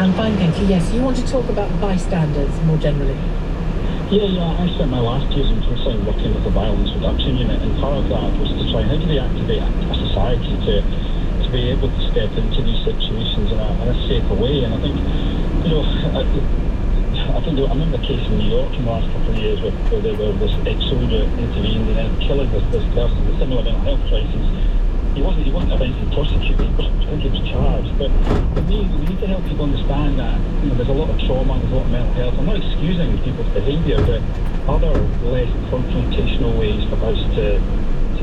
I'm fine, thank you. Yes, you want to talk about bystanders more generally? Yeah, I spent my last years in counselling working with the violence reduction unit, and part of that was to try how do we activate a society to be able to step into these situations in a safer way. And I think, I remember a case in New York in the last couple of years where this ex-soldier intervened and ended up killing this person with a similar mental health crisis. He wasn't eventually prosecuted, but I think he was charged. But for me, we need to help people understand that there's a lot of trauma, there's a lot of mental health. I'm not excusing people's behaviour, but other less confrontational ways for us to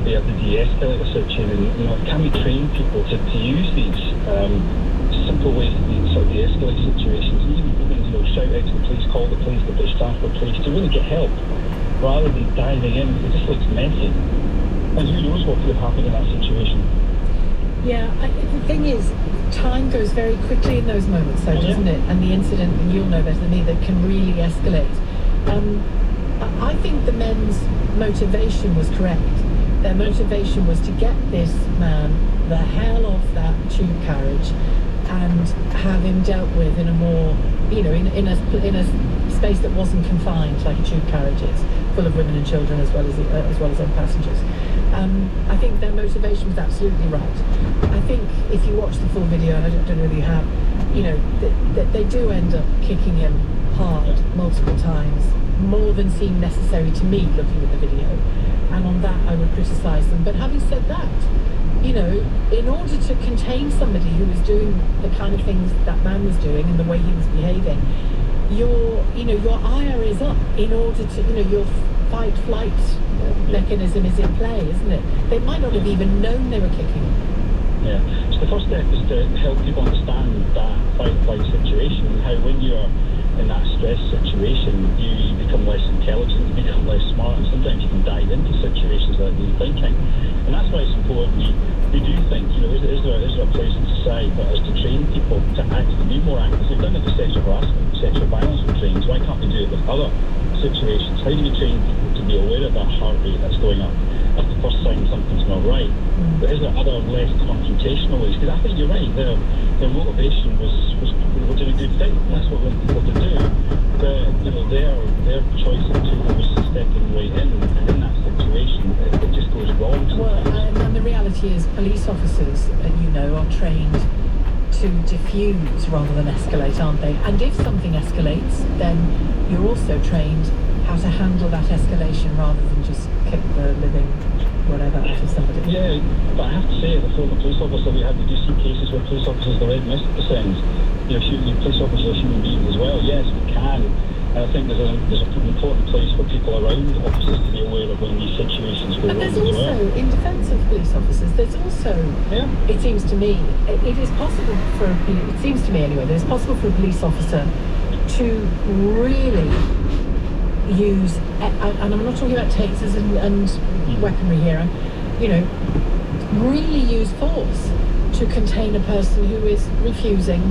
be able to de-escalate a situation. Can we train people to use these simple ways to sort of de-escalate situations? Even shout out to the police, call the police, the British Transport Police, to really get help rather than diving in. It just looks messy. And who knows what could have happened in that situation. Yeah, the thing is, time goes very quickly in those moments, though, doesn't it? And the incident, and you'll know better than me, that can really escalate. I think the men's motivation was correct. Their motivation was to get this man the hell off that tube carriage and have him dealt with in a more, in a space that wasn't confined like a tube carriage is, full of women and children as well as other passengers. I think their motivation was absolutely right. I think if you watch the full video, and I don't know whether you have, that they do end up kicking him hard multiple times, more than seemed necessary to me looking at the video. And on that I would criticise them. But having said that, in order to contain somebody who was doing the kind of things that man was doing and the way he was behaving, your ire is up in order to, your fight-flight mechanism is in play, isn't it? They might not have even known they were kicking. Yeah. So the first step is to help people understand that fight-flight situation and how when you're in that stress situation, you become less intelligent, you become less smart, and sometimes you can dive into situations without really thinking. And that's why it's important we do think, is there a place in society for us to train people to actually be more active? We've done it with sexual harassment, sexual violence with trains. Why can't we do it with other situations? How do we train people to be aware of that heart rate that's going up? That's the first sign something's not right. But is there other less confrontational ways? Because I think you're right, their motivation was we're doing a good thing. That's what we want people to do. But their choice of tool was stepping right in, and in that situation it just goes wrong. Well, and the reality is police officers, are trained to diffuse rather than escalate, aren't they? And if something escalates, then you're also trained how to handle that escalation rather than just kick the living whatever out of somebody. Yeah, but I have to say, as a former police officer, we do see cases where police officers, the red mist descends. Shooting police officers are human beings as well. Yes, we can. And I think there's an important place for people around officers to be aware of when these situations go wrong. But there's also, in defence of police officers, there's also, it seems to me, it is possible for, it seems to me anyway, that it's possible for a police officer to really use, and I'm not talking about tasers and weaponry here, really use force to contain a person who is refusing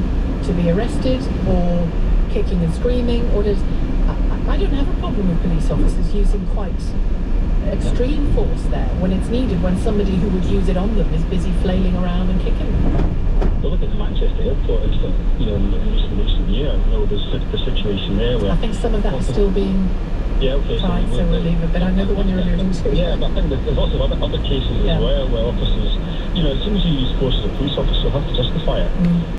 to be arrested or kicking and screaming, or I don't have a problem with police officers using quite extreme force there when it's needed, when somebody who would use it on them is busy flailing around and kicking them. Well, look at the Manchester airport incident, in recent year. There's the situation there where I think some of that is still being tried, so we'll leave it. But I know the one you're alluding to. Yeah, but I think that there's lots of other cases as well where officers, as soon as you use force as a police officer, you have to justify it.